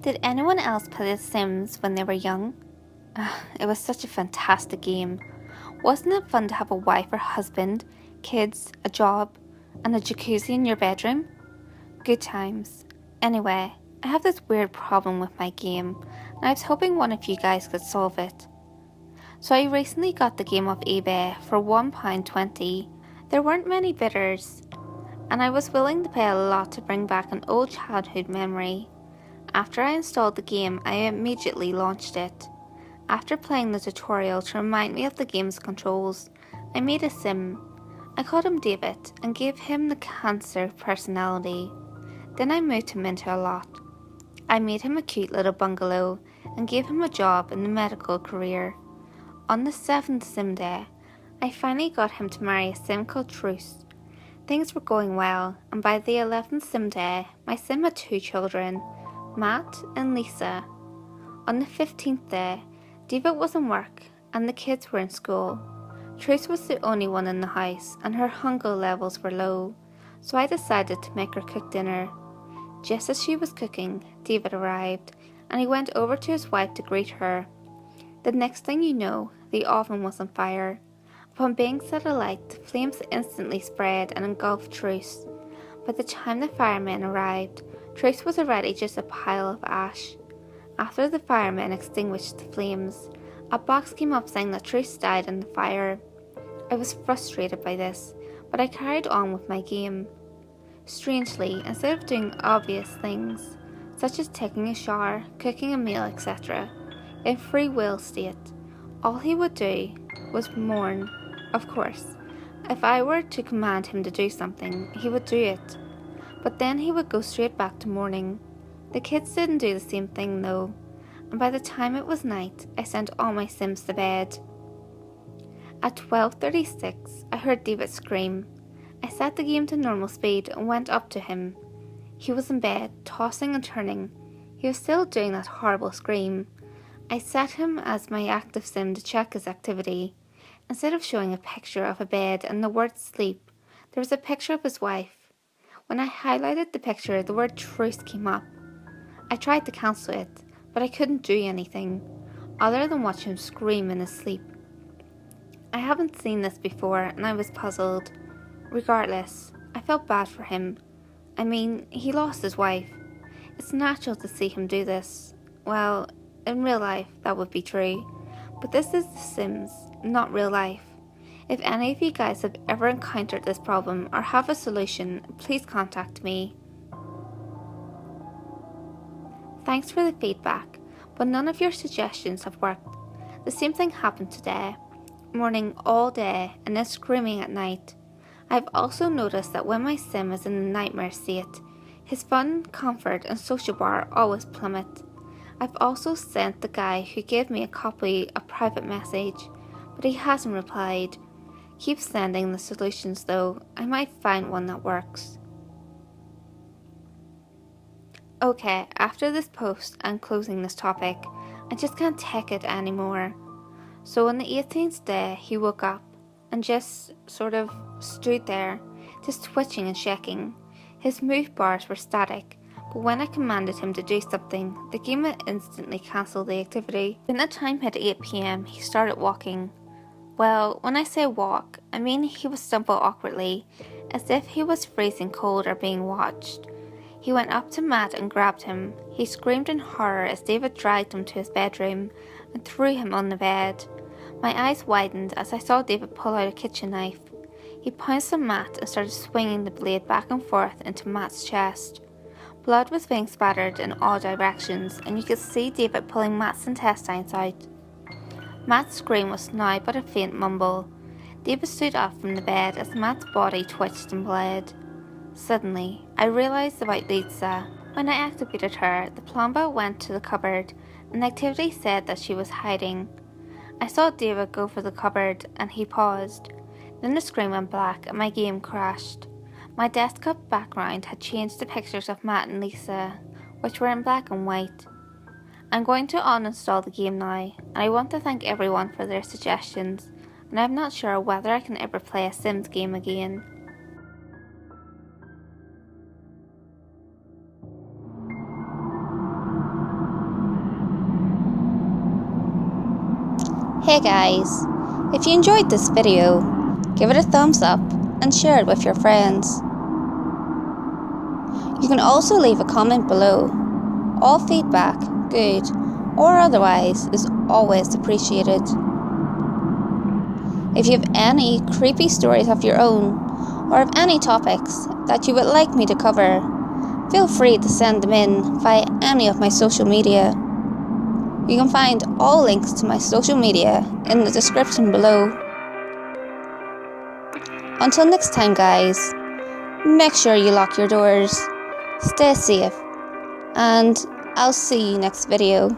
Did anyone else play The Sims when they were young? It was such a fantastic game. Wasn't it fun to have a wife or husband, kids, a job, and a jacuzzi in your bedroom? Good times. Anyway, I have this weird problem with my game, and I was hoping one of you guys could solve it. So I recently got the game off eBay for £1.20. There weren't many bidders, and I was willing to pay a lot to bring back an old childhood memory. After I installed the game, I immediately launched it. After playing the tutorial to remind me of the game's controls, I made a sim. I called him David and gave him the cancer personality. Then I moved him into a lot. I made him a cute little bungalow and gave him a job in the medical career. On the 7th sim day, I finally got him to marry a sim called Truce. Things were going well, and by the 11th sim day, my sim had 2 children, Matt and Lisa. On the 15th day, David was in work and the kids were in school. Truce was the only one in the house and her hunger levels were low, so I decided to make her cook dinner. Just as she was cooking, David arrived and he went over to his wife to greet her. The next thing you know, the oven was on fire. Upon being set alight, the flames instantly spread and engulfed Truce. By the time the firemen arrived, Truce was already just a pile of ash. After the firemen extinguished the flames, a box came up saying that Truce died in the fire. I was frustrated by this, but I carried on with my game. Strangely, instead of doing obvious things, such as taking a shower, cooking a meal, etc., in free will state, all he would do was mourn. Of course, if I were to command him to do something, he would do it, but then he would go straight back to mourning. The kids didn't do the same thing though, and by the time it was night, I sent all my Sims to bed. At 12:36, I heard David scream. I set the game to normal speed and went up to him. He was in bed, tossing and turning. He was still doing that horrible scream. I set him as my active sim to check his activity. Instead of showing a picture of a bed and the word sleep, there was a picture of his wife. When I highlighted the picture, the word truce came up. I tried to cancel it, but I couldn't do anything, other than watch him scream in his sleep. I haven't seen this before and I was puzzled. Regardless, I felt bad for him. I mean, he lost his wife. It's natural to see him do this. Well, in real life, that would be true. But this is The Sims, not real life. If any of you guys have ever encountered this problem or have a solution, please contact me. Thanks for the feedback, but none of your suggestions have worked. The same thing happened today. Mourning all day and then screaming at night. I've also noticed that when my sim is in a nightmare state, his fun, comfort and social bar always plummet. I've also sent the guy who gave me a copy a private message, but he hasn't replied. Keep sending the solutions though, I might find one that works. Okay, after this post, I'm closing this topic. I just can't take it anymore. So on the 18th day, he woke up and just sort of stood there, just twitching and shaking. His move bars were static, but when I commanded him to do something, the game would instantly cancel the activity. When the time hit 8 PM, he started walking. Well, when I say walk, I mean he would stumble awkwardly, as if he was freezing cold or being watched. He went up to Matt and grabbed him. He screamed in horror as David dragged him to his bedroom and threw him on the bed. My eyes widened as I saw David pull out a kitchen knife. He pounced on Matt and started swinging the blade back and forth into Matt's chest. Blood was being spattered in all directions, and you could see David pulling Matt's intestines out. Matt's scream was now but a faint mumble. David stood up from the bed as Matt's body twitched and bled. Suddenly, I realised about Lisa. When I activated her, the plumber went to the cupboard, and the activity said that she was hiding. I saw David go for the cupboard, and he paused. Then the screen went black and my game crashed. My desktop background had changed to pictures of Matt and Lisa, which were in black and white. I'm going to uninstall the game now, and I want to thank everyone for their suggestions, and I'm not sure whether I can ever play a Sims game again. Hey guys, if you enjoyed this video, give it a thumbs up and share it with your friends. You can also leave a comment below. All feedback, good or otherwise, is always appreciated. If you have any creepy stories of your own, or have any topics that you would like me to cover, feel free to send them in via any of my social media. You can find all links to my social media in the description below. Until next time guys, make sure you lock your doors, stay safe, and I'll see you next video.